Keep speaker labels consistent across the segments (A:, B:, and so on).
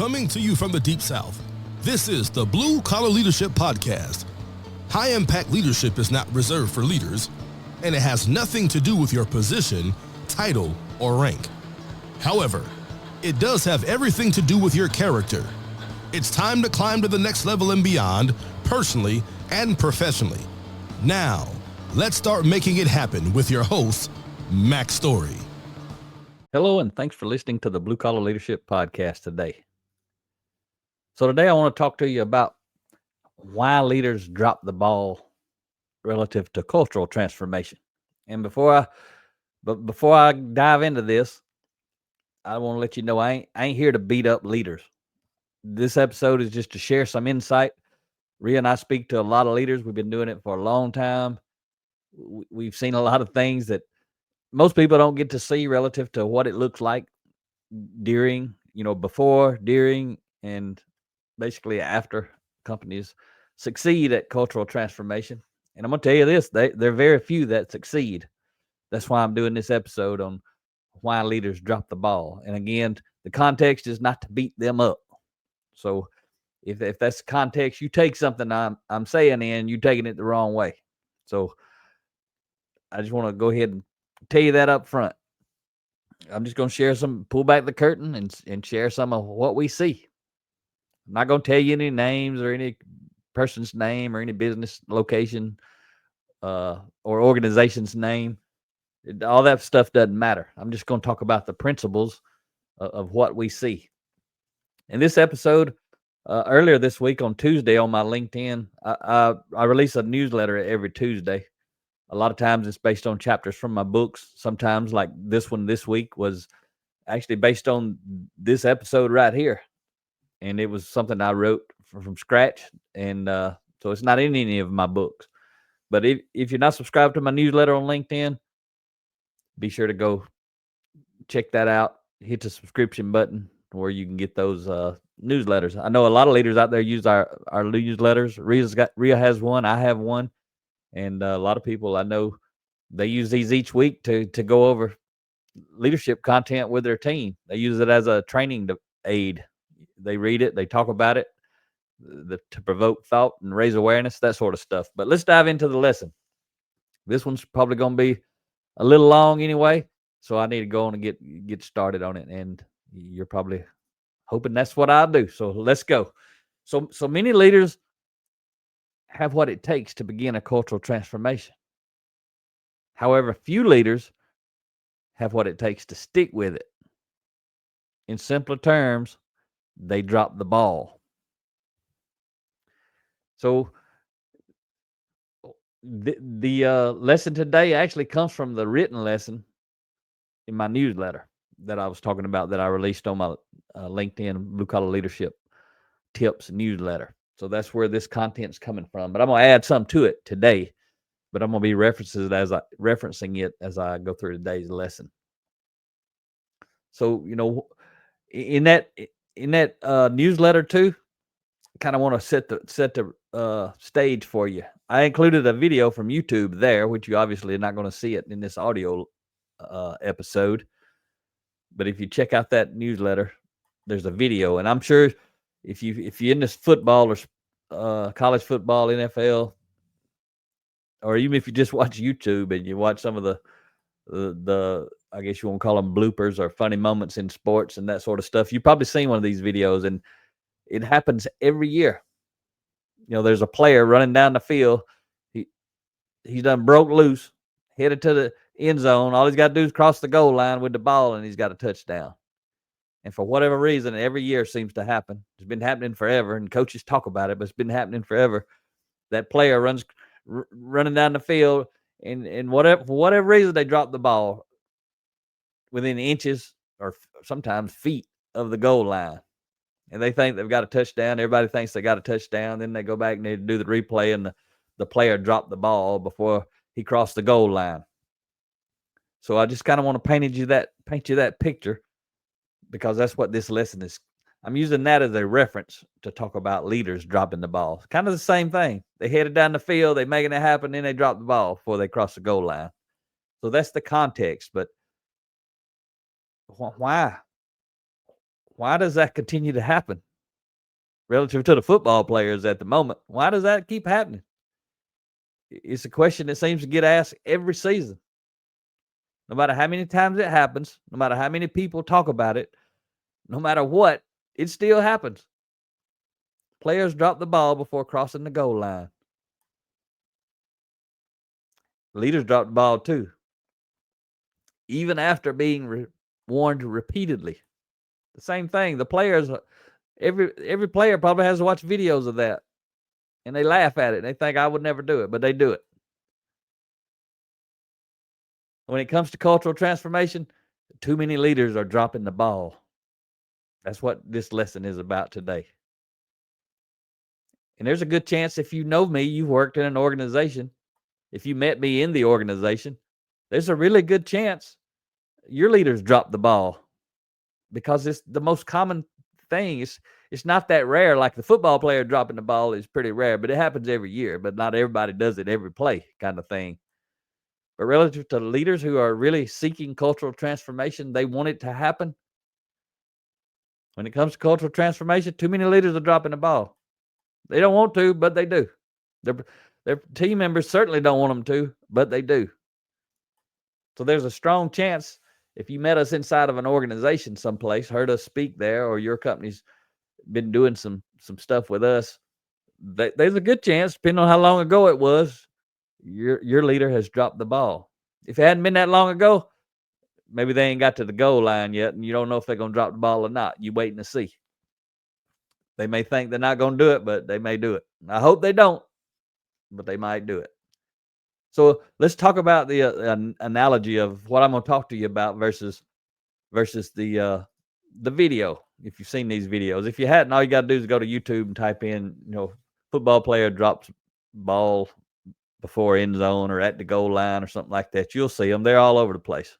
A: Coming to you from the Deep South, this is the Blue Collar Leadership Podcast. High-impact leadership is not reserved for leaders, and it has nothing to do with your position, title, or rank. However, it does have everything to do with your character. It's time to climb to the next level and beyond, personally and professionally. Now, let's start making it happen with your host, Max Story.
B: Hello, and thanks for listening to the Blue Collar Leadership Podcast today. So today I want to talk to you about why leaders drop the ball relative to cultural transformation. And before I dive into this, I want to let you know I ain't here to beat up leaders. This episode is just to share some insight. Rhea and I speak to a lot of leaders. We've been doing it for a long time. We've seen a lot of things that most people don't get to see relative to what it looks like during, before, during, and basically after companies succeed at cultural transformation. And I'm going to tell you this, there are very few that succeed. That's why I'm doing this episode on why leaders drop the ball. And again, the context is not to beat them up. So if that's the context, you take something I'm saying and you're taking it the wrong way. So I just want to go ahead and tell you that up front. I'm just going to pull back the curtain and share some of what we see. I'm not going to tell you any names or any person's name or any business location or organization's name. All that stuff doesn't matter. I'm just going to talk about the principles of what we see. In this episode, earlier this week on Tuesday on my LinkedIn, I release a newsletter every Tuesday. A lot of times it's based on chapters from my books. Sometimes, like this one this week, was actually based on this episode right here. And it was something I wrote from scratch. And so it's not in any of my books. But if you're not subscribed to my newsletter on LinkedIn, be sure to go check that out. Hit the subscription button where you can get those newsletters. I know a lot of leaders out there use our newsletters. Rhea has one. I have one. And a lot of people I know, they use these each week to go over leadership content with their team. They use it as a training aid. They read it, they talk about it to provoke thought and raise awareness, that sort of stuff. But let's dive into the lesson. This one's probably going to be a little long anyway, so I need to go on and get started on it. And you're probably hoping that's what I'll do. So let's go. So many leaders have what it takes to begin a cultural transformation. However, few leaders have what it takes to stick with it. In simpler terms, they drop the ball. So the lesson today actually comes from the written lesson in my newsletter that I was talking about, that I released on my LinkedIn Blue Collar Leadership Tips newsletter. So that's where this content's coming from. But I'm going to add some to it today. But I'm going to be referencing it as I go through today's lesson. So, in that newsletter too, I kind of want to set the stage for you. I included a video from YouTube there, which you obviously are not going to see it in this audio episode. But if you check out that newsletter, there's a video, and I'm sure if you're into football or college football, NFL, or even if you just watch YouTube and you watch some of the I guess you won't call them bloopers or funny moments in sports and that sort of stuff, you've probably seen one of these videos, and it happens every year. There's a player running down the field. He's done broke loose, headed to the end zone. All he's got to do is cross the goal line with the ball, and he's got a touchdown. And for whatever reason, every year seems to happen. It's been happening forever, and coaches talk about it, but it's been happening forever. That player running down the field, and for whatever reason, they drop the ball within inches or sometimes feet of the goal line. And they think they've got a touchdown. Everybody thinks they got a touchdown. Then they go back and they do the replay, and the player dropped the ball before he crossed the goal line. So I just kind of want to paint you that picture, because that's what this lesson is. I'm using that as a reference to talk about leaders dropping the ball. Kind of the same thing. They headed down the field, they making it happen, then they drop the ball before they cross the goal line. So that's the context. But why Why does that continue to happen relative to the football players at the moment? Why does that keep happening? It's a question that seems to get asked every season. No matter how many times it happens, no matter how many people talk about it, no matter what, it still happens. Players drop the ball before crossing the goal line. Leaders drop the ball too, even after being warned repeatedly. The same thing. The players, every player probably has to watch videos of that, and they laugh at it. They think I would never do it, but they do it. When it comes to cultural transformation, too many leaders are dropping the ball. That's what this lesson is about today. And there's a good chance if you know me, you've worked in an organization. If you met me in the organization, there's a really good chance your leaders drop the ball, because it's the most common thing. It's not that rare. Like the football player dropping the ball is pretty rare, but it happens every year. But not everybody does it every play, kind of thing. But relative to leaders who are really seeking cultural transformation, they want it to happen. When it comes to cultural transformation, too many leaders are dropping the ball. They don't want to, but they do. Their team members certainly don't want them to, but they do. So there's a strong chance if you met us inside of an organization someplace, heard us speak there, or your company's been doing some stuff with us, there's a good chance, depending on how long ago it was, your leader has dropped the ball. If it hadn't been that long ago, maybe they ain't got to the goal line yet, and you don't know if they're going to drop the ball or not. You waiting to see. They may think they're not going to do it, but they may do it. I hope they don't, but they might do it. So let's talk about the analogy of what I'm going to talk to you about versus the video. If you've seen these videos, if you hadn't, all you got to do is go to YouTube and type in, football player drops ball before end zone or at the goal line or something like that. You'll see them. They're all over the place.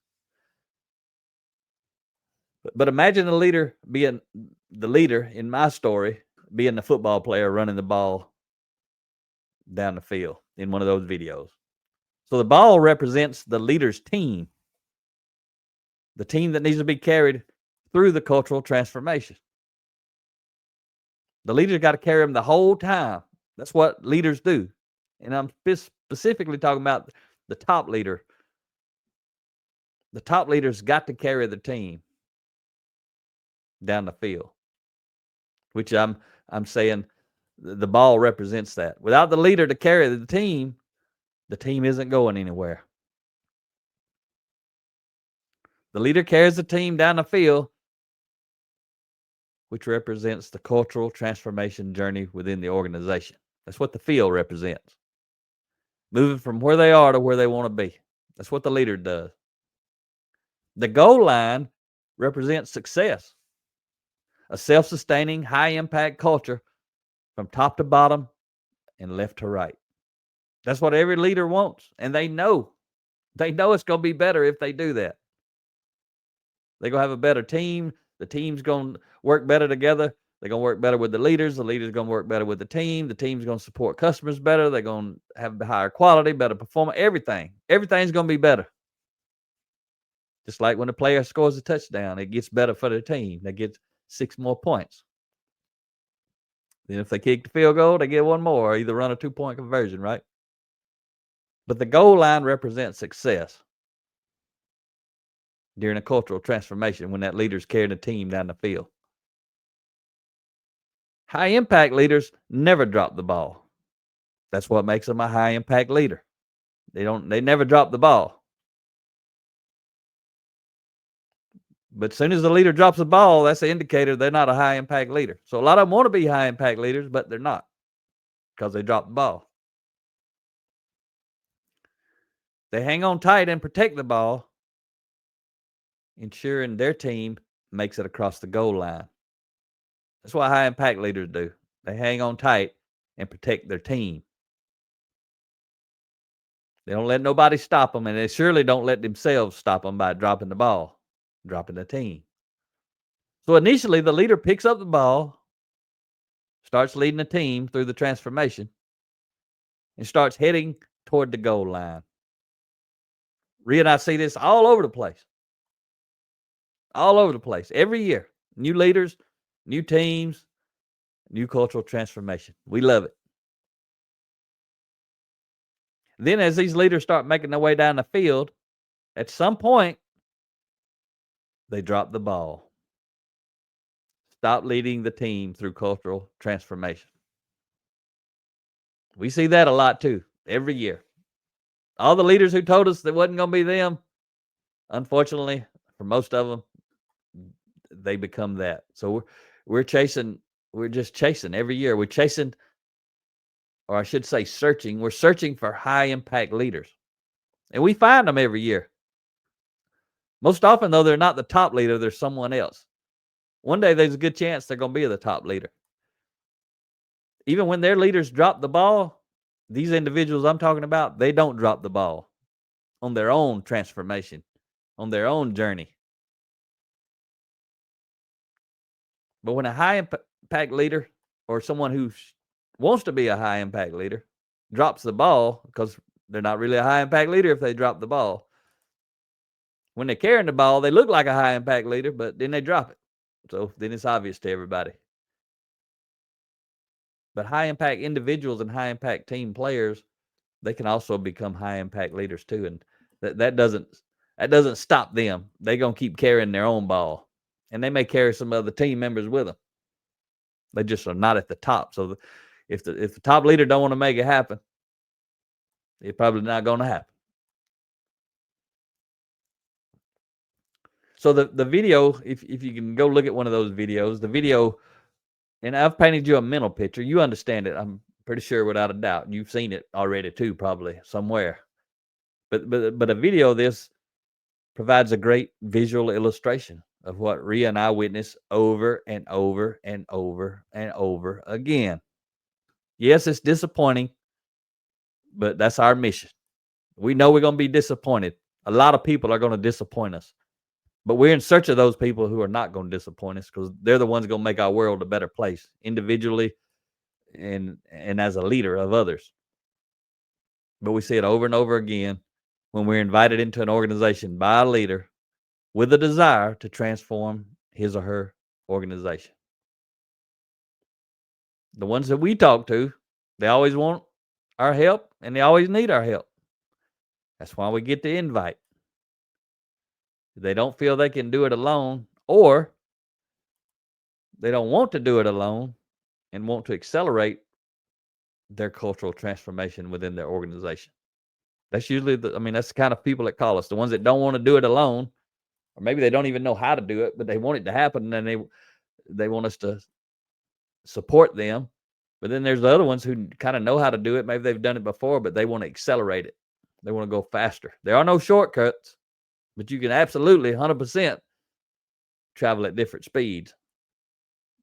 B: But imagine the leader being the leader in my story, being the football player running the ball down the field in one of those videos. So the ball represents the leader's team, the team that needs to be carried through the cultural transformation. The leader's got to carry them the whole time. That's what leaders do. And I'm specifically talking about the top leader. The top leader's got to carry the team down the field, which I'm saying the ball represents that. Without the leader to carry the team isn't going anywhere. The leader carries the team down the field, which represents the cultural transformation journey within the organization. That's what the field represents. Moving from where they are to where they want to be. That's what the leader does. The goal line represents success. A self-sustaining, high-impact culture from top to bottom and left to right. That's what every leader wants, and they know. They know it's going to be better if they do that. They're going to have a better team. The team's going to work better together. They're going to work better with the leaders. The leaders are going to work better with the team. The team's going to support customers better. They're going to have higher quality, better performance, everything. Everything's going to be better. Just like when a player scores a touchdown, it gets better for the team. They get 6 more points. Then if they kick the field goal, they get 1 more, or either run a 2-point conversion, right? But the goal line represents success during a cultural transformation when that leader's carrying the team down the field. High-impact leaders never drop the ball. That's what makes them a high-impact leader. They never drop the ball. But as soon as the leader drops the ball, that's an indicator they're not a high-impact leader. So a lot of them want to be high-impact leaders, but they're not because they drop the ball. They hang on tight and protect the ball, ensuring their team makes it across the goal line. That's what high-impact leaders do. They hang on tight and protect their team. They don't let nobody stop them, and they surely don't let themselves stop them by dropping the ball, dropping the team. So initially, the leader picks up the ball, starts leading the team through the transformation, and starts heading toward the goal line. Rhea and I see this all over the place. All over the place, every year. New leaders, new teams, new cultural transformation. We love it. Then as these leaders start making their way down the field, at some point, they drop the ball. Stop leading the team through cultural transformation. We see that a lot too, every year. All the leaders who told us that wasn't going to be them, unfortunately, for most of them, they become that. So we're just chasing every year. We're chasing, or I should say searching. We're searching for high impact leaders. And we find them every year. Most often, though, they're not the top leader, they're someone else. One day, there's a good chance they're going to be the top leader. Even when their leaders drop the ball, these individuals I'm talking about, they don't drop the ball on their own transformation, on their own journey. But when a high impact leader or someone who wants to be a high impact leader drops the ball, because they're not really a high impact leader if they drop the ball. When they're carrying the ball, they look like a high impact leader, but then they drop it. So then it's obvious to everybody. But high impact individuals and high impact team players, they can also become high impact leaders too. And that doesn't stop them. They're going to keep carrying their own ball. And they may carry some other team members with them. They just are not at the top. So if the top leader don't want to make it happen, it's probably not going to happen. So the video, if you can go look at one of those videos, the video, and I've painted you a mental picture. You understand it, I'm pretty sure, without a doubt. You've seen it already too, probably somewhere. But a video of this provides a great visual illustration of what Rhea and I witness over and over and over and over again. Yes, it's disappointing, but that's our mission. We know we're going to be disappointed. A lot of people are going to disappoint us. But we're in search of those people who are not going to disappoint us, because they're the ones going to make our world a better place, individually and as a leader of others. But we see it over and over again when we're invited into an organization by a leader with a desire to transform his or her organization. The ones that we talk to, they always want our help and they always need our help. That's why we get the invite. They don't feel they can do it alone, or they don't want to do it alone and want to accelerate their cultural transformation within their organization. That's usually that's the kind of people that call us, the ones that don't want to do it alone, or maybe they don't even know how to do it, but they want it to happen, and they want us to support them. But then there's the other ones who kind of know how to do it. Maybe they've done it before, but they want to accelerate it. They want to go faster. There are no shortcuts, but you can absolutely 100% travel at different speeds.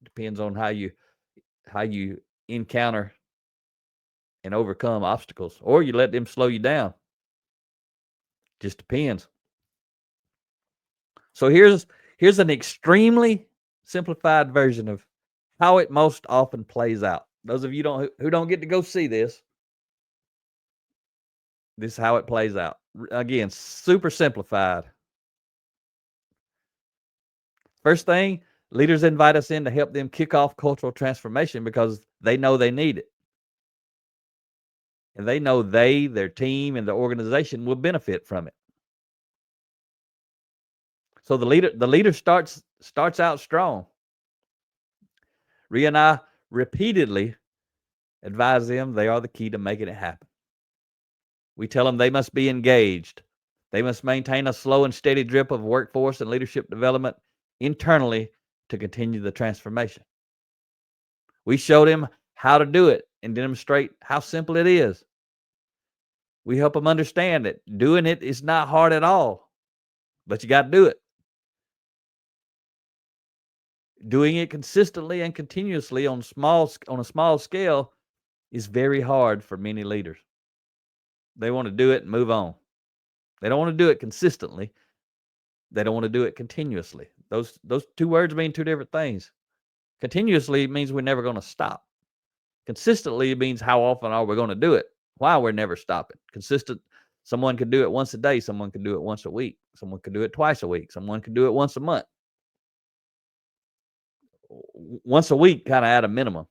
B: Depends on how you encounter and overcome obstacles, or you let them slow you down. Just depends. So here's an extremely simplified version of how it most often plays out. Those of you who don't get to go see this is how it plays out. Again, super simplified. First thing, leaders invite us in to help them kick off cultural transformation because they know they need it. And they know their team, and the organization will benefit from it. So the leader starts out strong. Rhea and I repeatedly advise them they are the key to making it happen. We tell them they must be engaged. They must maintain a slow and steady drip of workforce and leadership development internally to continue the transformation. We show them how to do it and demonstrate how simple it is. We help them understand that doing it is not hard at all, but you got to do it. Doing it consistently and continuously on a small scale is very hard for many leaders. They want to do it and move on. They don't want to do it consistently. They don't want to do it continuously. Those two words mean two different things. Continuously means we're never going to stop. Consistently means how often are we going to do it? Why we're never stopping. Consistent, someone could do it once a day. Someone could do it once a week. Someone could do it twice a week. Someone could do it once a month. once a week, kind of at a minimum.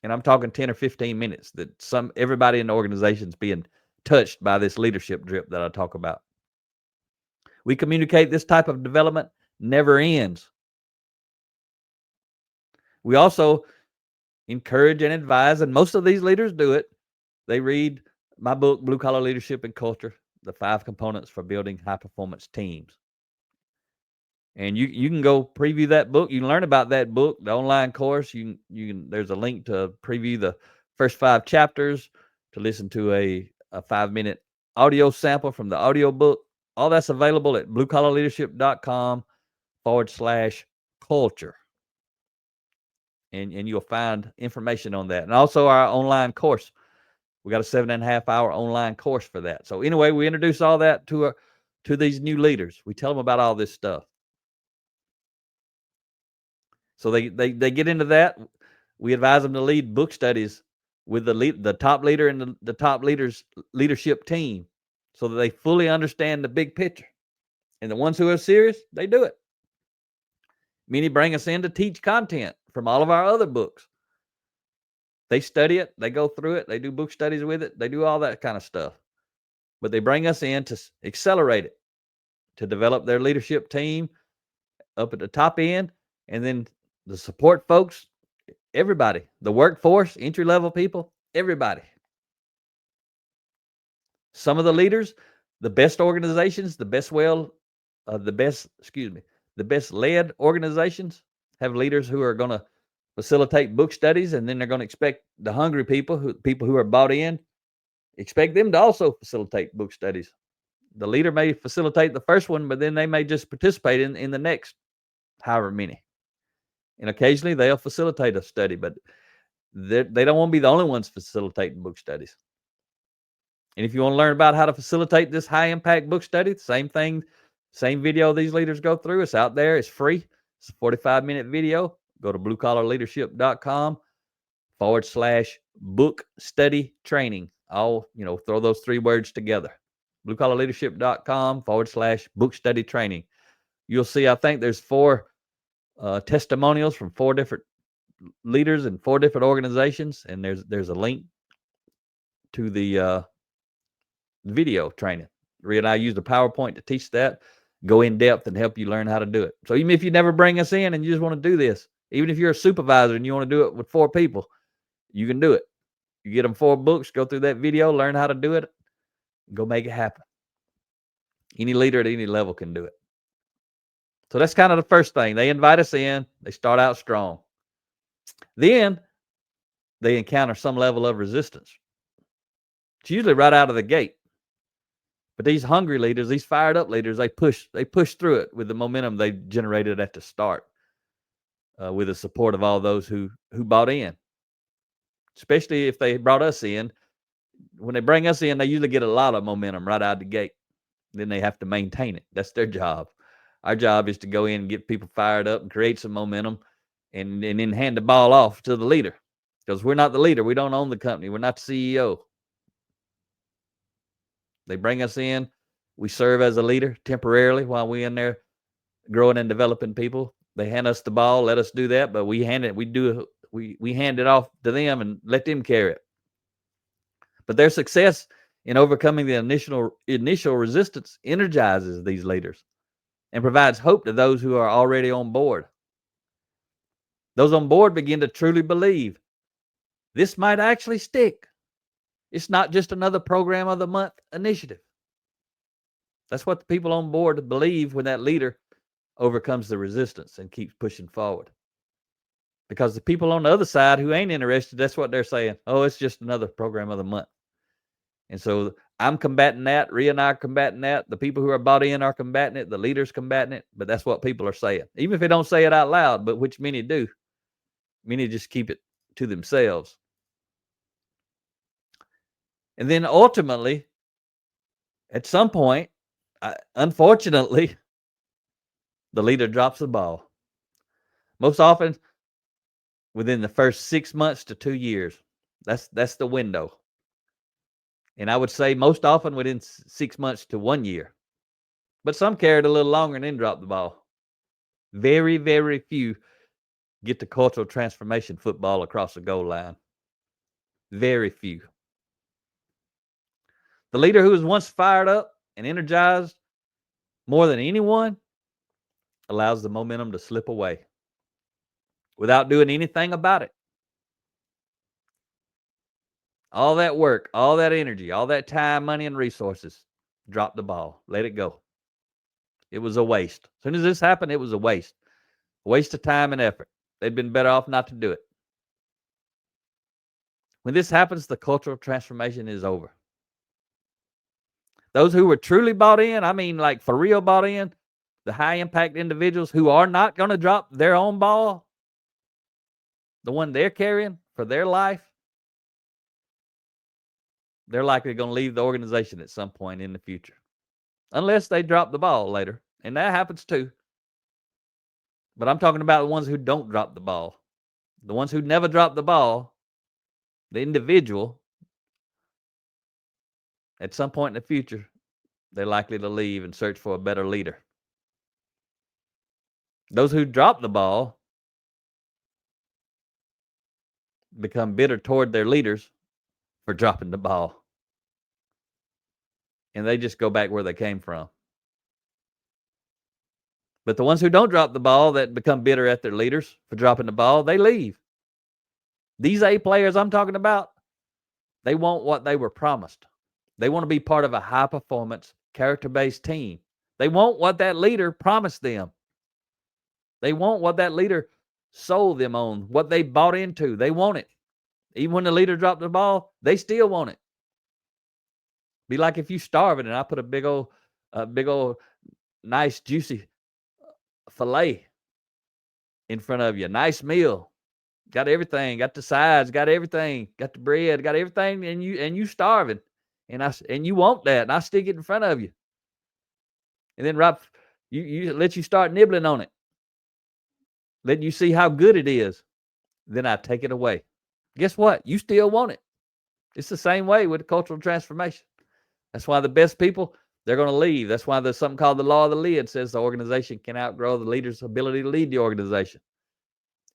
B: And I'm talking 10 or 15 minutes that everybody in the organization is being touched by this leadership drip that I talk about. We communicate this type of development never ends. We also encourage and advise, and most of these leaders do it. They read my book, Blue Collar Leadership and Culture, the 5 components for building high-performance teams. And you can go preview that book. You can learn about that book, the online course. You can. There's a link to preview the first 5 chapters, to listen to a 5-minute audio sample from the audio book. All that's available at bluecollarleadership.com/culture. And you'll find information on that. And also our online course. We got a 7.5-hour online course for that. So anyway, we introduce all that to these new leaders. We tell them about all this stuff. So they get into that. We advise them to lead book studies with the top leader and the top leader's leadership team, so that they fully understand the big picture. And the ones who are serious, they do it. Many bring us in to teach content from all of our other books. They study it, they go through it, they do book studies with it, they do all that kind of stuff. But they bring us in to accelerate it, to develop their leadership team up at the top end, and then the support folks, everybody, the workforce, entry-level people, everybody. Some of the leaders, the best organizations, the best led organizations have leaders who are going to facilitate book studies, and then they're going to expect the hungry people who are bought in, expect them to also facilitate book studies. The leader may facilitate the first one, but then they may just participate in the next however many. And occasionally they'll facilitate a study, but they don't want to be the only ones facilitating book studies. And if you want to learn about how to facilitate this high impact book study, same thing, same video these leaders go through. It's out there. It's free. It's a 45-minute video. Go to bluecollarleadership.com/book study training. I'll, throw those 3 words together. bluecollarleadership.com/book study training. You'll see, I think there's 4 testimonials from 4 different leaders in 4 different organizations. And there's a link to the video training. Rhea and I used a PowerPoint to teach that, go in depth and help you learn how to do it. So even if you never bring us in and you just want to do this, even if you're a supervisor and you want to do it with 4 people, you can do it. You get them 4 books, go through that video, learn how to do it, go make it happen. Any leader at any level can do it. So that's kind of the first thing. They invite us in. They start out strong. Then they encounter some level of resistance. It's usually right out of the gate. But these hungry leaders, these fired up leaders, they push through it with the momentum they generated at the start, with the support of all those who bought in. Especially if they brought us in. When they bring us in, they usually get a lot of momentum right out of the gate. Then they have to maintain it. That's their job. Our job is to go in and get people fired up and create some momentum, and then hand the ball off to the leader. Because we're not the leader. We don't own the company. We're not the CEO. They bring us in. We serve as a leader temporarily while we're in there growing and developing people. They hand us the ball, let us do that, but we hand it off to them and let them carry it. But their success in overcoming the initial resistance energizes these leaders and provides hope to those who are already on board. Those on board begin to truly believe this might actually stick. It's not just another program of the month initiative. That's what the people on board believe when that leader overcomes the resistance and keeps pushing forward. Because the people on the other side who ain't interested, that's what they're saying. Oh, it's just another program of the month. And so I'm combating that. Rhea and I are combating that. The people who are bought in are combating it. The leaders combating it. But that's what people are saying. Even if they don't say it out loud, but which many do. Many just keep it to themselves. And then ultimately, at some point, unfortunately, the leader drops the ball. Most often within the first 6 months to 2 years. That's the window. And I would say most often within 6 months to 1 year. But some carried a little longer and then dropped the ball. Very, very few get to cultural transformation football across the goal line. Very few. The leader who was once fired up and energized more than anyone allows the momentum to slip away without doing anything about it. All that work, all that energy, all that time, money, and resources, drop the ball. Let it go. It was a waste. As soon as this happened, it was a waste. A waste of time and effort. They'd been better off not to do it. When this happens, the cultural transformation is over. Those who were truly bought in, I mean like for real bought in, the high impact individuals who are not going to drop their own ball, the one they're carrying for their life, they're likely going to leave the organization at some point in the future. Unless they drop the ball later. And that happens too. But I'm talking about the ones who don't drop the ball. The ones who never drop the ball, the individual, at some point in the future, they're likely to leave and search for a better leader. Those who drop the ball become bitter toward their leaders for dropping the ball. And they just go back where they came from. But the ones who don't drop the ball, that become bitter at their leaders for dropping the ball, they leave. These A players I'm talking about, they want what they were promised. They want to be part of a high-performance, character-based team. They want what that leader promised them. They want what that leader sold them on, what they bought into. They want it. Even when the leader dropped the ball, they still want it. Be like if you starving and I put a big old, nice, juicy filet in front of you. Nice meal. Got everything. Got the sides. Got everything. Got the bread. Got everything. And you starving. And you want that. And I stick it in front of you. And then you let you start nibbling on it. Let you see how good it is. Then I take it away. Guess what? You still want it. It's the same way with cultural transformation. That's why the best people, they're going to leave. That's why there's something called the law of the lid. It says the organization can outgrow the leader's ability to lead the organization.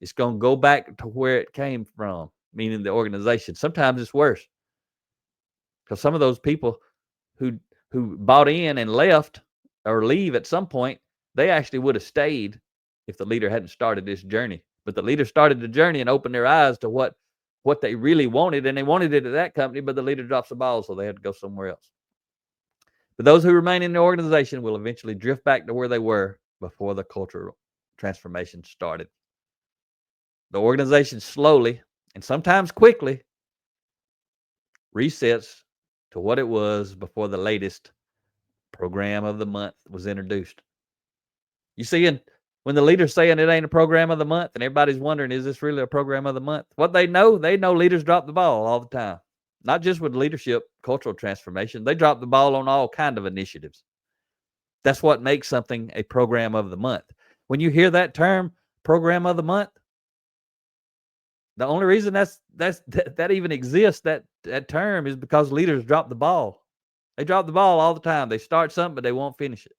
B: It's going to go back to where it came from, meaning the organization. Sometimes it's worse. Because some of those people who bought in and left or leave at some point, they actually would have stayed if the leader hadn't started this journey. But the leader started the journey and opened their eyes to what they really wanted, and they wanted it at that company, but the leader drops the ball, so they had to go somewhere else. But those who remain in the organization will eventually drift back to where they were before the cultural transformation started. The organization slowly, and sometimes quickly, resets to what it was before the latest program of the month was introduced. You see, when the leader's saying it ain't a program of the month, and everybody's wondering, is this really a program of the month? What they know leaders drop the ball all the time. Not just with leadership, cultural transformation. They drop the ball on all kinds of initiatives. That's what makes something a program of the month. When you hear that term, program of the month, the only reason that even exists, that term, is because leaders drop the ball. They drop the ball all the time. They start something, but they won't finish it.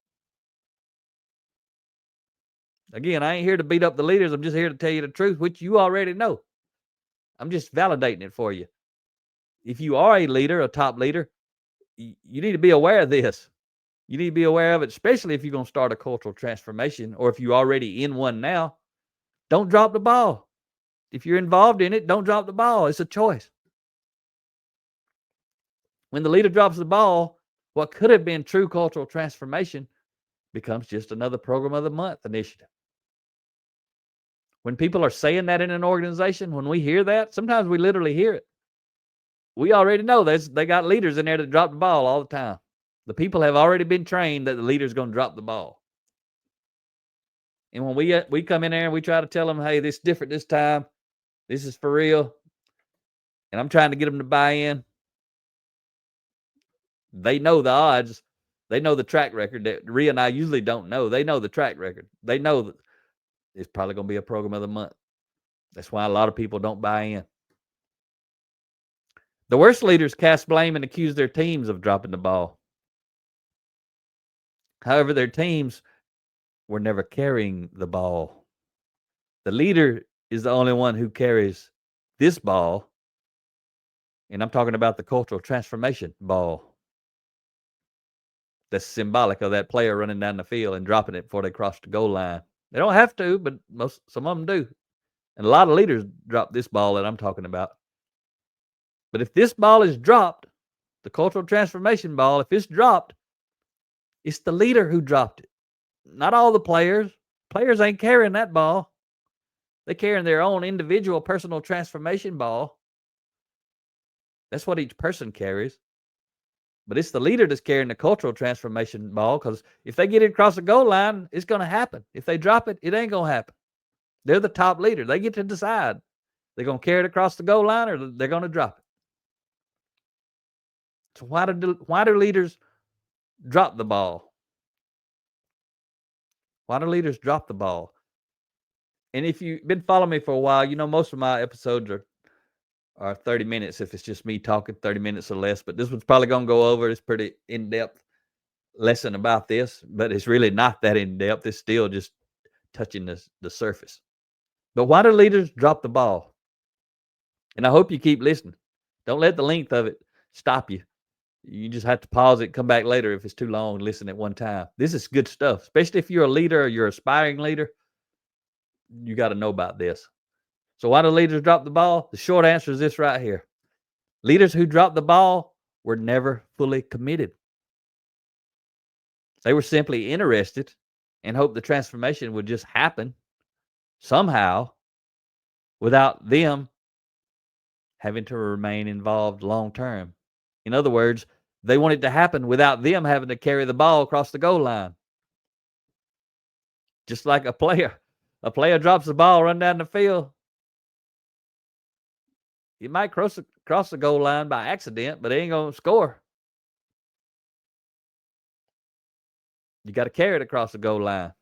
B: Again, I ain't here to beat up the leaders. I'm just here to tell you the truth, which you already know. I'm just validating it for you. If you are a leader, a top leader, you need to be aware of this. You need to be aware of it, especially if you're going to start a cultural transformation, or if you're already in one now. Don't drop the ball. If you're involved in it, don't drop the ball. It's a choice. When the leader drops the ball, what could have been true cultural transformation becomes just another program of the month initiative. When people are saying that in an organization, when we hear that, sometimes we literally hear it. We already know they got leaders in there that drop the ball all the time. The people have already been trained that the leader's going to drop the ball. And when we come in there and we try to tell them, hey, this is different this time. This is for real. And I'm trying to get them to buy in. They know the odds. They know the track record that Rhea and I usually don't know. They know the track record. They know that it's probably going to be a program of the month. That's why a lot of people don't buy in. The worst leaders cast blame and accuse their teams of dropping the ball. However, their teams were never carrying the ball. The leader is the only one who carries this ball. And I'm talking about the cultural transformation ball. That's symbolic of that player running down the field and dropping it before they cross the goal line. They don't have to, but some of them do. And a lot of leaders drop this ball that I'm talking about. But if this ball is dropped, the cultural transformation ball, if it's dropped, it's the leader who dropped it. Not all the players. Players ain't carrying that ball. They're carrying their own individual personal transformation ball. That's what each person carries. But it's the leader that's carrying the cultural transformation ball, because if they get it across the goal line, it's going to happen. If they drop it, it ain't going to happen. They're the top leader. They get to decide. They're going to carry it across the goal line or they're going to drop it. So why do leaders drop the ball? Why do leaders drop the ball? And if you've been following me for a while, you know most of my episodes are 30 minutes if it's just me talking, 30 minutes or less. But this one's probably going to go over. It's pretty in-depth lesson about this, but it's really not that in-depth. It's still just touching the surface. But why do leaders drop the ball? And I hope you keep listening. Don't let the length of it stop you. You just have to pause it, come back later if it's too long, and listen at one time. This is good stuff, especially if you're a leader or you're an aspiring leader. You got to know about this. So why do leaders drop the ball? The short answer is this right here. Leaders who dropped the ball were never fully committed. They were simply interested and hoped the transformation would just happen somehow without them having to remain involved long term. In other words, they wanted to happen without them having to carry the ball across the goal line. Just like a player drops the ball, run down the field. You might cross the goal line by accident, but they ain't going to score. You got to carry it across the goal line.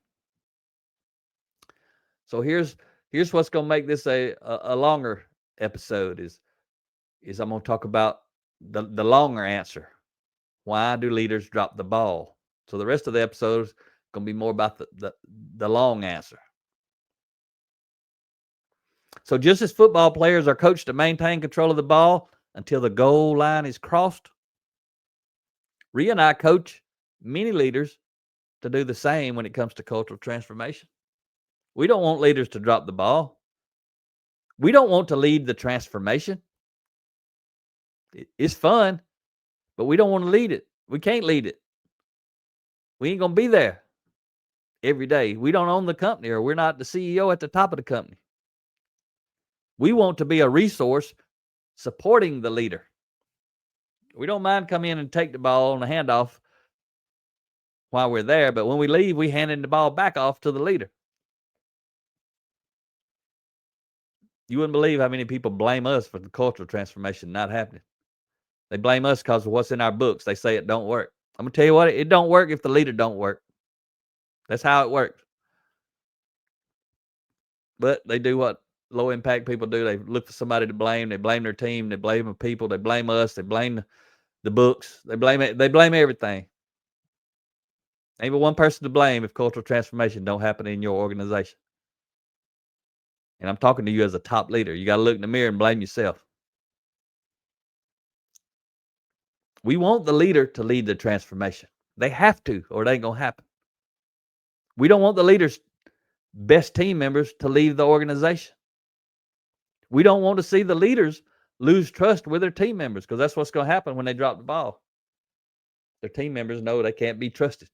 B: So here's what's going to make this a longer episode is I'm going to talk about the longer answer. Why do leaders drop the ball? So the rest of the episode is going to be more about the long answer. So just as football players are coached to maintain control of the ball until the goal line is crossed, Rhea and I coach many leaders to do the same when it comes to cultural transformation. We don't want leaders to drop the ball. We don't want to lead the transformation. It's fun, but we don't want to lead it. We can't lead it. We ain't going to be there every day. We don't own the company, or we're not the CEO at the top of the company. We want to be a resource supporting the leader. We don't mind come in and take the ball on the handoff while we're there, but when we leave, we hand the ball back off to the leader. You wouldn't believe how many people blame us for the cultural transformation not happening. They blame us because of what's in our books. They say it don't work. I'm going to tell you what, it don't work if the leader don't work. That's how it works. But they do what low impact people do. They look for somebody to blame. They blame their team. They blame the people. They blame us. They blame the books. They blame it. They blame everything. Ain't but one person to blame if cultural transformation don't happen in your organization. And I'm talking to you as a top leader. You got to look in the mirror and blame yourself. We want the leader to lead the transformation. They have to, or it ain't going to happen. We don't want the leader's best team members to leave the organization. We don't want to see the leaders lose trust with their team members, because that's what's going to happen when they drop the ball. Their team members know they can't be trusted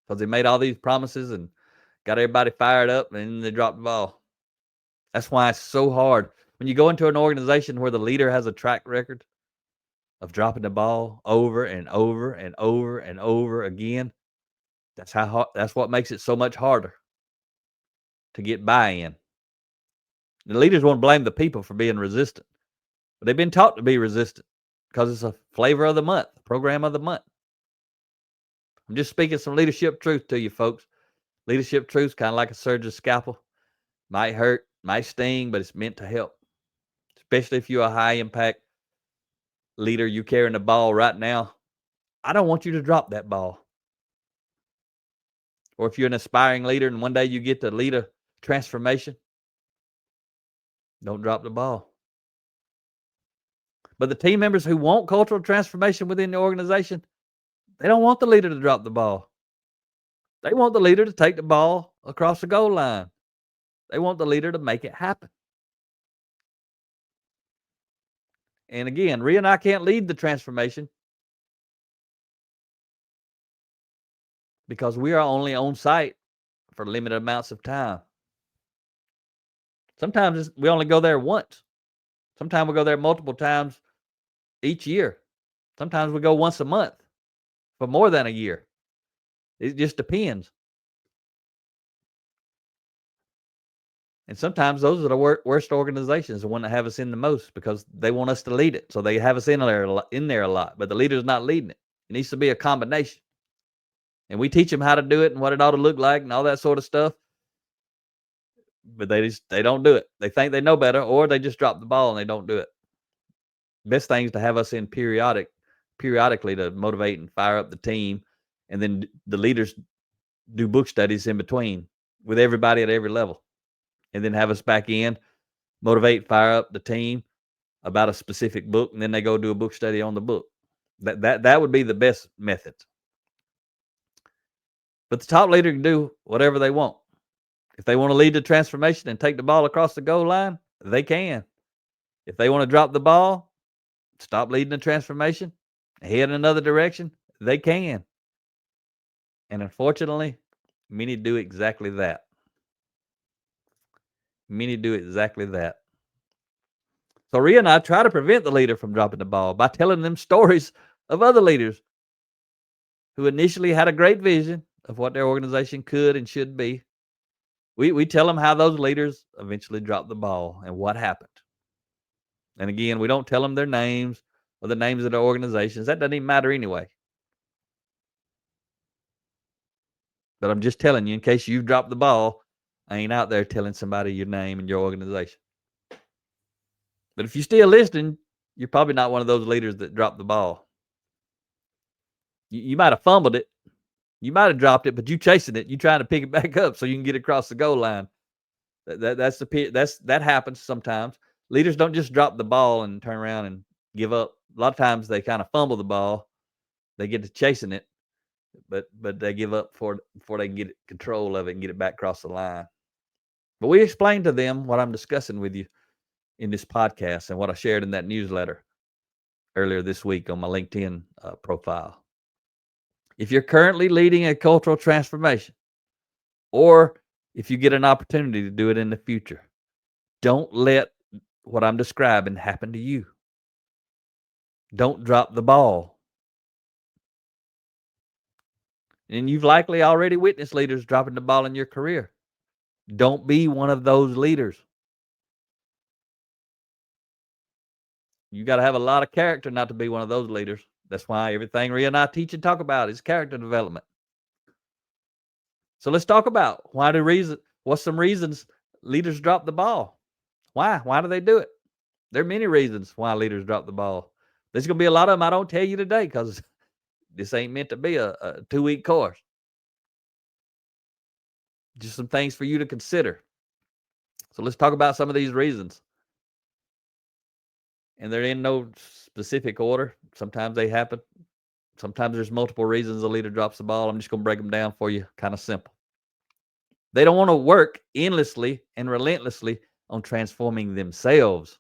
B: because they made all these promises and got everybody fired up, and then they dropped the ball. That's why it's so hard. When you go into an organization where the leader has a track record of dropping the ball over and over and over and over again, that's what makes it so much harder to get buy-in. The leaders want to blame the people for being resistant, but they've been taught to be resistant because it's a flavor of the month, program of the month. I'm just speaking some leadership truth to you, folks. Leadership truth is kind of like a surgeon's scalpel. Might hurt, might sting, but it's meant to help. Especially if you're a high-impact leader, you carrying the ball right now. I don't want you to drop that ball. Or if you're an aspiring leader and one day you get to lead a transformation, don't drop the ball. But the team members who want cultural transformation within the organization, they don't want the leader to drop the ball. They want the leader to take the ball across the goal line. They want the leader to make it happen. And again, Rhea and I can't lead the transformation because we are only on site for limited amounts of time. Sometimes we only go there once. Sometimes we go there multiple times each year. Sometimes we go once a month for more than a year. It just depends. And sometimes those are the worst organizations, the one that have us in the most, because they want us to lead it. So they have us in there a lot, but the leader's not leading it. It needs to be a combination. And we teach them how to do it and what it ought to look like and all that sort of stuff. But they don't do it. They think they know better, or they just drop the ball and they don't do it. Best thing is to have us in periodically to motivate and fire up the team. And then the leaders do book studies in between with everybody at every level. And then have us back in, motivate, fire up the team about a specific book, and then they go do a book study on the book. That would be the best method. But the top leader can do whatever they want. If they want to lead the transformation and take the ball across the goal line, they can. If they want to drop the ball, stop leading the transformation, head in another direction, they can. And unfortunately, many do exactly that. Many do exactly that. So Rhea and I try to prevent the leader from dropping the ball by telling them stories of other leaders who initially had a great vision of what their organization could and should be. We tell them how those leaders eventually dropped the ball and what happened. And again, we don't tell them their names or the names of their organizations. That doesn't even matter anyway. But I'm just telling you, in case you've dropped the ball, I ain't out there telling somebody your name and your organization. But if you're still listening, you're probably not one of those leaders that dropped the ball. You might have fumbled it. You might have dropped it, but you chasing it. You trying to pick it back up so you can get across the goal line. That happens sometimes. Leaders don't just drop the ball and turn around and give up. A lot of times they kind of fumble the ball. They get to chasing it, but they give up before they can get control of it and get it back across the line. But we explained to them what I'm discussing with you in this podcast and what I shared in that newsletter earlier this week on my LinkedIn profile. If you're currently leading a cultural transformation, or if you get an opportunity to do it in the future, don't let what I'm describing happen to you. Don't drop the ball. And you've likely already witnessed leaders dropping the ball in your career. Don't be one of those leaders. You got to have a lot of character not to be one of those leaders. That's why everything Rhea and I teach and talk about is character development. So let's talk about what's some reasons leaders drop the ball. Why? Why do they do it? There are many reasons why leaders drop the ball. There's going to be a lot of them I don't tell you today because this ain't meant to be a 2-week course. Just some things for you to consider. So let's talk about some of these reasons. And they're in no specific order. Sometimes they happen. Sometimes there's multiple reasons a leader drops the ball. I'm just going to break them down for you, kind of simple. They don't want to work endlessly and relentlessly on transforming themselves,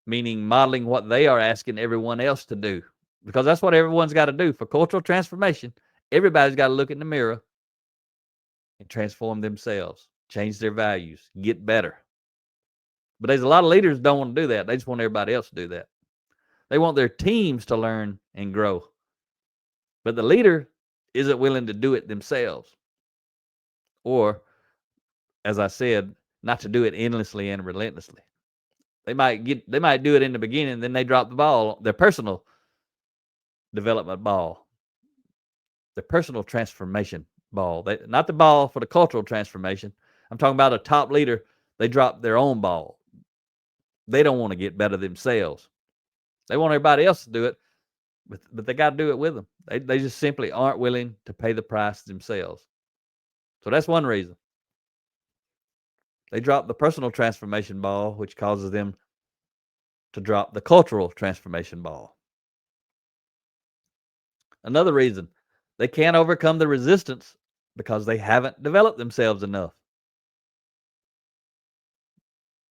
B: meaning modeling what they are asking everyone else to do, because that's what everyone's got to do. For cultural transformation, everybody's got to look in the mirror and transform themselves, change their values, get better. But there's a lot of leaders don't want to do that. They just want everybody else to do that. They want their teams to learn and grow. But the leader isn't willing to do it themselves. Or, as I said, not to do it endlessly and relentlessly. They might do it in the beginning, then they drop the ball, their personal development ball, their personal transformation ball. Not the ball for the cultural transformation. I'm talking about a top leader. They drop their own ball. They don't want to get better themselves. They want everybody else to do it, but they got to do it with them. They just simply aren't willing to pay the price themselves. So that's one reason. They drop the personal transformation ball, which causes them to drop the cultural transformation ball. Another reason, they can't overcome the resistance because they haven't developed themselves enough.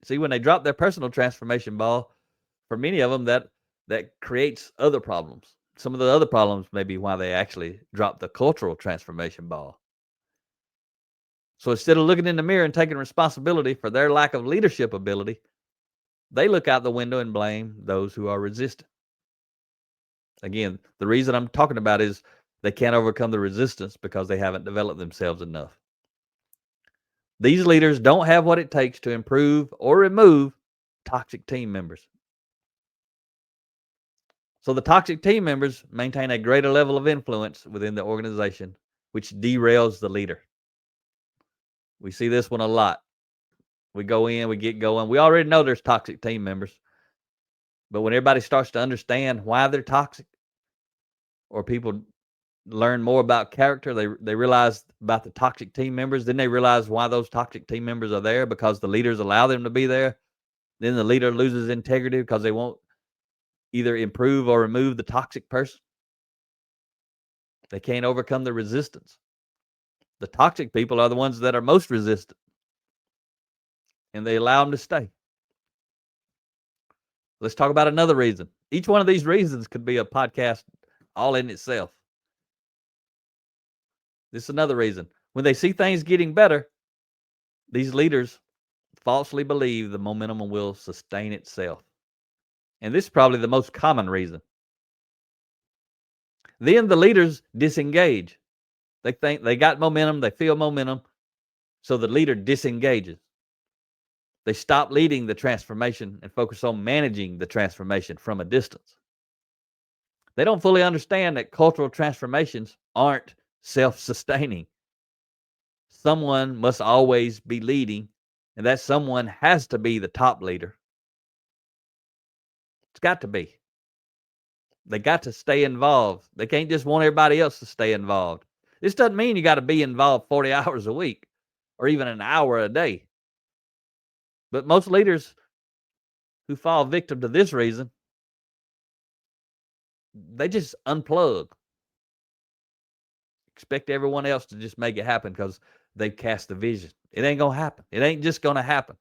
B: See, when they drop their personal transformation ball, for many of them, that creates other problems. Some of the other problems may be why they actually drop the cultural transformation ball. So instead of looking in the mirror and taking responsibility for their lack of leadership ability, they look out the window and blame those who are resistant. Again, the reason I'm talking about is they can't overcome the resistance because they haven't developed themselves enough. These leaders don't have what it takes to improve or remove toxic team members. So the toxic team members maintain a greater level of influence within the organization, which derails the leader. We see this one a lot. We go in, we get going. We already know there's toxic team members. But when everybody starts to understand why they're toxic, or people learn more about character, they realize about the toxic team members, then they realize why those toxic team members are there, because the leaders allow them to be there. Then the leader loses integrity because they won't either improve or remove the toxic person. They can't overcome the resistance. The toxic people are the ones that are most resistant, and they allow them to stay. Let's talk about another reason. Each one of these reasons could be a podcast all in itself. This is another reason. When they see things getting better, these leaders falsely believe the momentum will sustain itself. And this is probably the most common reason. Then the leaders disengage. They think they got momentum, they feel momentum, so the leader disengages. They stop leading the transformation and focus on managing the transformation from a distance. They don't fully understand that cultural transformations aren't self-sustaining. Someone must always be leading, and that someone has to be the top leader. It's got to be. They got to stay involved. They can't just want everybody else to stay involved. This doesn't mean you got to be involved 40 hours a week or even an hour a day. But most leaders who fall victim to this reason, they just unplug. Expect everyone else to just make it happen because they've cast the vision. It ain't going to happen. It ain't just going to happen.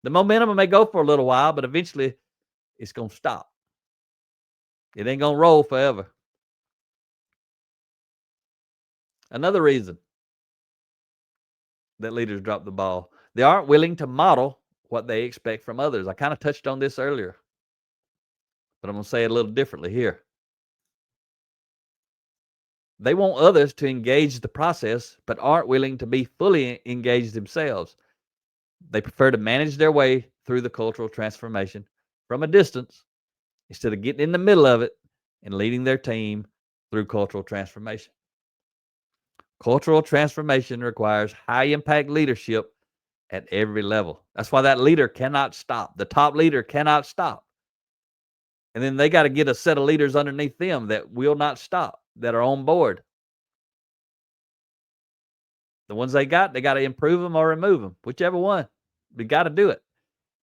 B: The momentum may go for a little while, but eventually it's going to stop. It ain't going to roll forever. Another reason that leaders drop the ball, they aren't willing to model what they expect from others. I kind of touched on this earlier, but I'm going to say it a little differently here. They want others to engage the process, but aren't willing to be fully engaged themselves. They prefer to manage their way through the cultural transformation from a distance instead of getting in the middle of it and leading their team through cultural transformation. Cultural transformation requires high impact leadership at every level. That's why that leader cannot stop. The top leader cannot stop. And then they got to get a set of leaders underneath them that will not stop, that are on board. The ones they got to improve them or remove them, whichever one. We got to do it.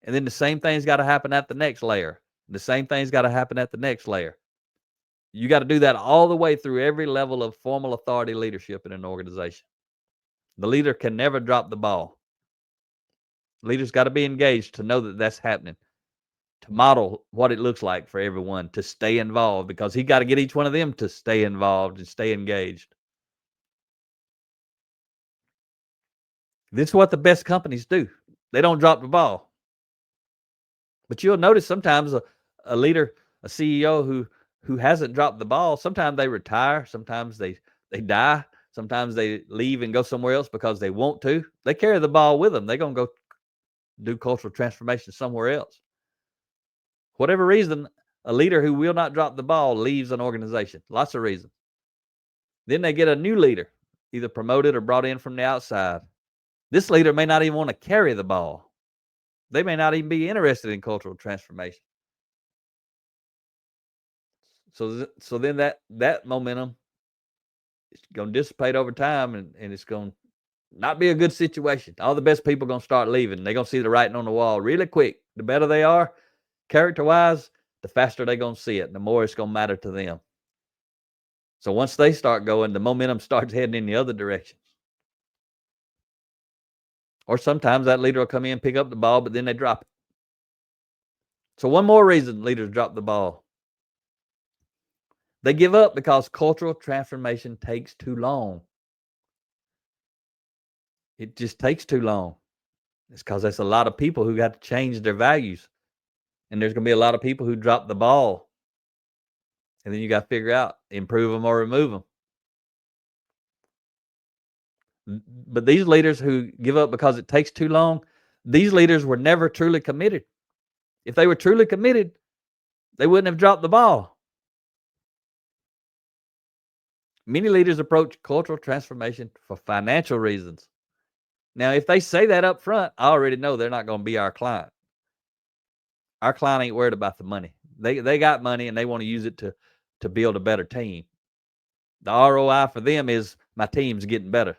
B: And then the same thing's got to happen at the next layer. The same thing's got to happen at the next layer. You got to do that all the way through every level of formal authority leadership in an organization. The leader can never drop the ball. Leaders got to be engaged to know that that's happening, to model what it looks like for everyone to stay involved, because he got to get each one of them to stay involved and stay engaged. This is what the best companies do. They don't drop the ball. But you'll notice sometimes a leader, a CEO who hasn't dropped the ball, sometimes they retire, sometimes they die, sometimes they leave and go somewhere else because they want to. They carry the ball with them. They're going to go do cultural transformation somewhere else. Whatever reason, a leader who will not drop the ball leaves an organization. Lots of reasons. Then they get a new leader, either promoted or brought in from the outside. This leader may not even want to carry the ball. They may not even be interested in cultural transformation. So then that momentum is going to dissipate over time, and it's going to not be a good situation. All the best people are going to start leaving. They're going to see the writing on the wall really quick. The better they are, character-wise, the faster they're going to see it, and the more it's going to matter to them. So once they start going, the momentum starts heading in the other direction. Or sometimes that leader will come in, pick up the ball, but then they drop it. So one more reason leaders drop the ball. They give up because cultural transformation takes too long. It just takes too long. It's because there's a lot of people who got to change their values. And there's going to be a lot of people who drop the ball. And then you got to figure out, improve them or remove them. But these leaders who give up because it takes too long, these leaders were never truly committed. If they were truly committed, they wouldn't have dropped the ball. Many leaders approach cultural transformation for financial reasons. Now, if they say that up front, I already know they're not going to be our client. Our client ain't worried about the money. They got money and they want to use it to build a better team. The ROI for them is my team's getting better.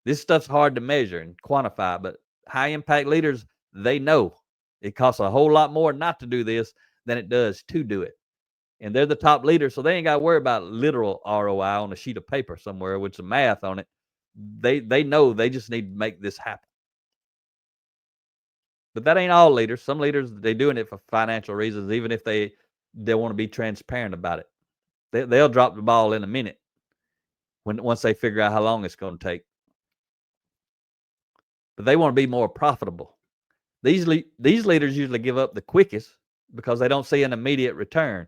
B: This stuff's hard to measure and quantify, but high impact leaders, they know it costs a whole lot more not to do this than it does to do it. And they're the top leaders, so they ain't got to worry about literal ROI on a sheet of paper somewhere with some math on it. They know they just need to make this happen. But that ain't all leaders. Some leaders, they're doing it for financial reasons, even if they want to be transparent about it. They'll drop the ball in a minute once they figure out how long it's going to take. But they want to be more profitable. These leaders usually give up the quickest because they don't see an immediate return.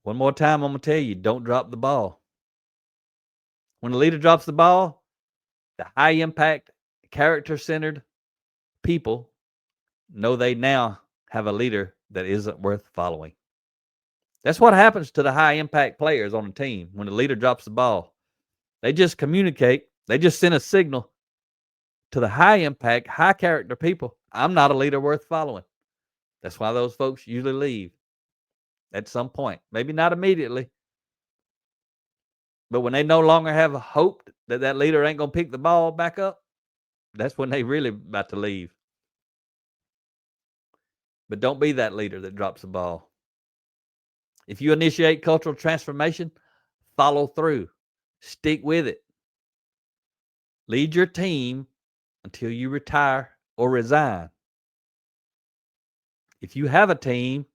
B: One more time, I'm going to tell you, don't drop the ball. When a leader drops the ball, the high impact, character-centered people know they now have a leader that isn't worth following. That's what happens to the high impact players on a team when the leader drops the ball. They just communicate. They just send a signal to the high impact, high character people. I'm not a leader worth following. That's why those folks usually leave at some point. Maybe not immediately. But when they no longer have a hope that leader ain't going to pick the ball back up, that's when they really about to leave. But don't be that leader that drops the ball. If you initiate cultural transformation, follow through. Stick with it. Lead your team until you retire or resign. If you have a team,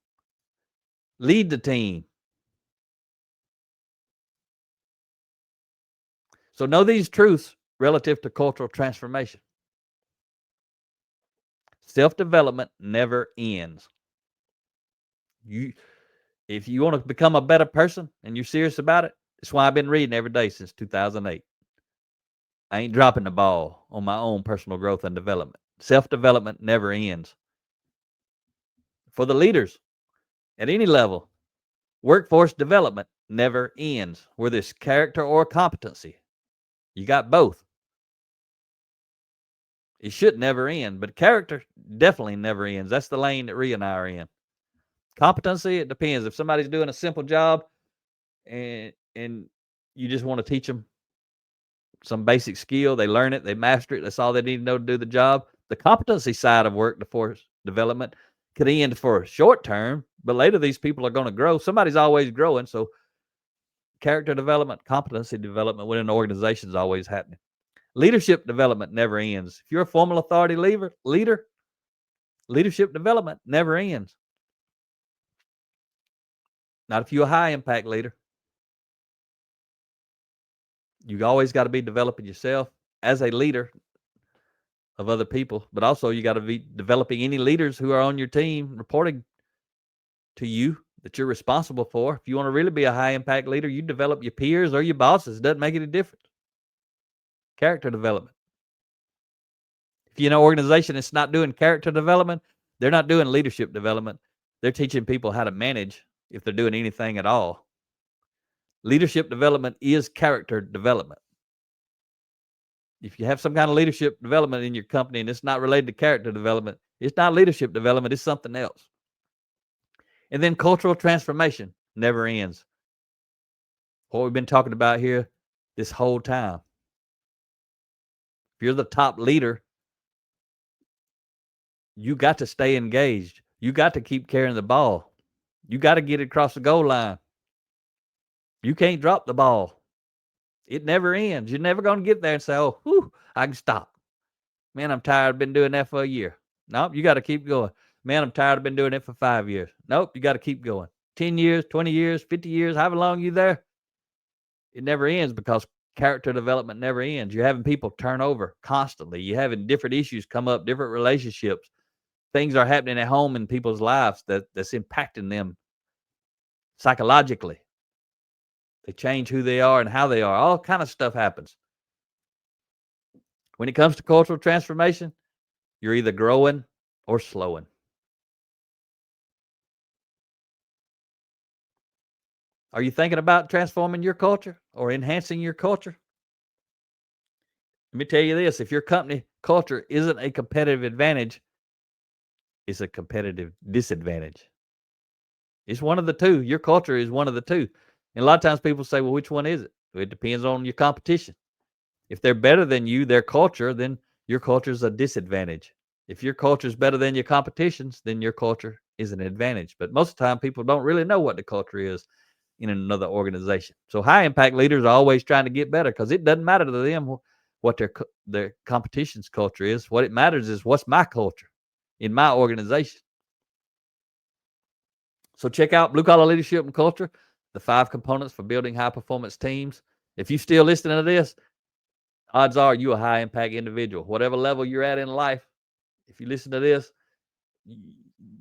B: lead the team. So know these truths relative to cultural transformation. Self-development never ends. If you want to become a better person and you're serious about it, that's why I've been reading every day since 2008. I ain't dropping the ball on my own personal growth and development. Self-development never ends. For the leaders at any level, workforce development never ends, whether it's character or competency. You got both. It should never end, but character definitely never ends. That's the lane that Rhea and I are in. Competency, it depends. If somebody's doing a simple job and you just want to teach them some basic skill, they learn it, they master it, that's all they need to know to do the job. The competency side of workforce development could end for a short term, but later these people are going to grow. Somebody's always growing, so character development, competency development within an organization is always happening. Leadership development never ends. If you're a formal authority leader, leadership development never ends. Not if you're a high impact leader. You always got to be developing yourself as a leader of other people, but also you got to be developing any leaders who are on your team reporting to you that you're responsible for. If you want to really be a high impact leader, you develop your peers or your bosses. It doesn't make any difference. Character development. If you're in an organization that's not doing character development, they're not doing leadership development. They're teaching people how to manage if they're doing anything at all. Leadership development is character development. If you have some kind of leadership development in your company and it's not related to character development, it's not leadership development, it's something else. And then cultural transformation never ends. What we've been talking about here, this whole time. If you're the top leader, you got to stay engaged. You got to keep carrying the ball. You got to get it across the goal line. You can't drop the ball. It never ends. You're never going to get there and say, oh, whew, I can stop. Man, I'm tired. I've been doing that for a year. Nope, you got to keep going. Man, I'm tired. I've been doing it for 5 years. Nope, you got to keep going. 10 years, 20 years, 50 years, however long you're there, it never ends because character development never ends. You're having people turn over constantly. You're having different issues come up, different relationships. Things are happening at home in people's lives that's impacting them psychologically. They change who they are and how they are. All kind of stuff happens. When it comes to cultural transformation, you're either growing or slowing. Are you thinking about transforming your culture or enhancing your culture? Let me tell you this. If your company culture isn't a competitive advantage, it's a competitive disadvantage. It's one of the two. Your culture is one of the two. And a lot of times people say, well, which one is it? Well, it depends on your competition. If they're better than you, their culture, then your culture is a disadvantage. If your culture is better than your competition's, then your culture is an advantage. But most of the time, people don't really know what the culture is in another organization. So high impact leaders are always trying to get better because it doesn't matter to them what their competition's culture is. What it matters is what's my culture in my organization. So check out Blue Collar Leadership and Culture, the 5 components for building high performance teams. If you're still listening to this, odds are you're a high impact individual. Whatever level you're at in life, if you listen to this,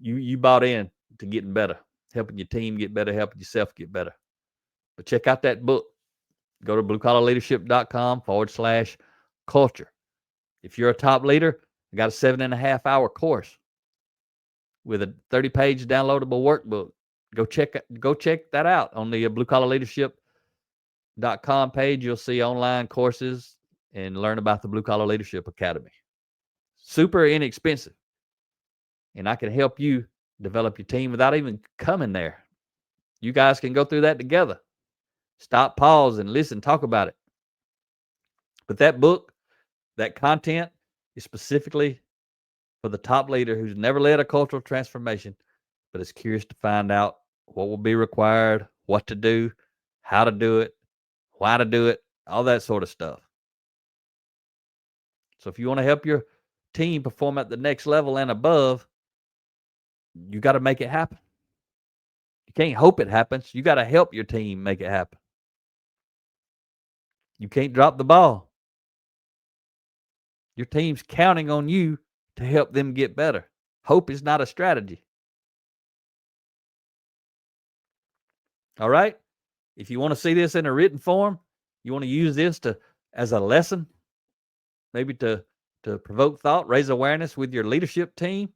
B: you bought in to getting better, helping your team get better, helping yourself get better. But check out that book. Go to bluecollarleadership.com/culture. If you're a top leader, I got a 7.5-hour course with a 30-page downloadable workbook. Go check that out on the bluecollarleadership.com page. You'll see online courses and learn about the Blue Collar Leadership Academy. Super inexpensive. And I can help you develop your team without even coming there. You guys can go through that together. Stop, pause, and listen, talk about it. But that book, that content is specifically for the top leader who's never led a cultural transformation, but is curious to find out what will be required, what to do, how to do it, why to do it, all that sort of stuff. So if you want to help your team perform at the next level and above, you got to make it happen. You can't hope it happens. You got to help your team make it happen. You can't drop the ball. Your team's counting on you to help them get better. Hope is not a strategy. All right? If you want to see this in a written form, you want to use this as a lesson, maybe to provoke thought, raise awareness with your leadership team,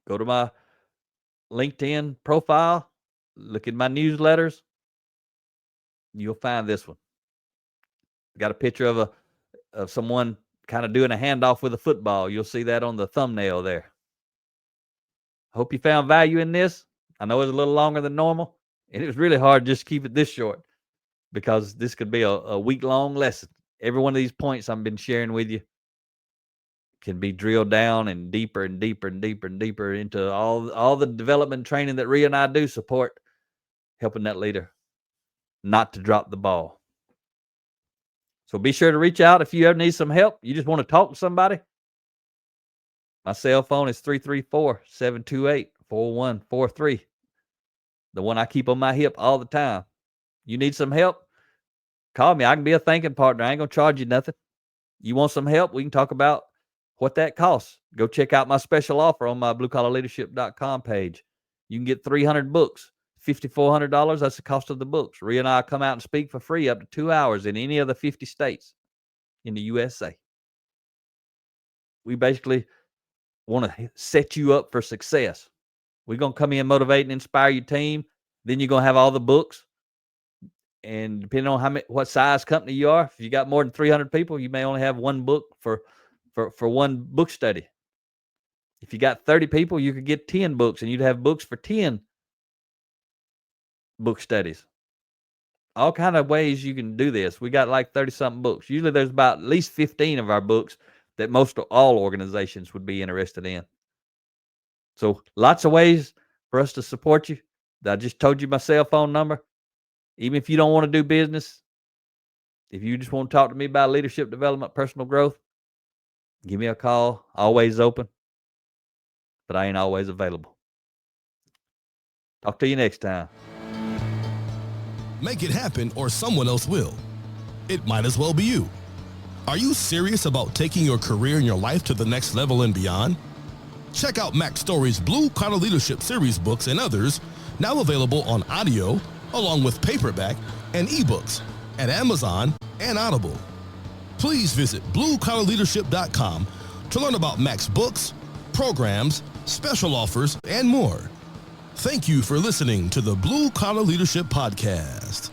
B: go to my LinkedIn profile, look at my newsletters. You'll find this one. Got a picture of someone kind of doing a handoff with a football. You'll see that on the thumbnail there. Hope you found value in this. I know it's a little longer than normal, and it was really hard just to keep it this short because this could be a week-long lesson. Every one of these points I've been sharing with you can be drilled down and deeper and deeper and deeper and deeper into all the development training that Rhea and I do support, helping that leader not to drop the ball. So be sure to reach out if you ever need some help. You just want to talk to somebody. My cell phone is 334-728-4143. The one I keep on my hip all the time. You need some help? Call me. I can be a thinking partner. I ain't going to charge you nothing. You want some help? We can talk about what that costs. Go check out my special offer on my bluecollarleadership.com page. You can get 300 books. $5,400, that's the cost of the books. Rhea and I come out and speak for free up to 2 hours in any of the 50 states in the USA. We basically want to set you up for success. We're going to come in, motivate, and inspire your team. Then you're going to have all the books. And depending on what size company you are, if you got more than 300 people, you may only have one book for one book study. If you got 30 people, you could get 10 books, and you'd have books for 10 book studies. all kind of ways you can do this. We got like 30-something books. Usually there's about at least 15 of our books that all organizations would be interested in. So lots of ways for us to support you. I just told you my cell phone number. Even if you don't want to do business, if you just want to talk to me about leadership development, personal growth, give me a call. Always open, but I ain't always available. Talk to you next time.
A: Make it happen or someone else will. It might as well be you. Are you serious about taking your career and your life to the next level and beyond? Check out Mac Story's Blue Collar Leadership series books and others, now available on audio, along with paperback and ebooks at Amazon and Audible. Please visit bluecollarleadership.com to learn about Mac's books, programs, special offers, and more. Thank you for listening to the Blue Collar Leadership Podcast.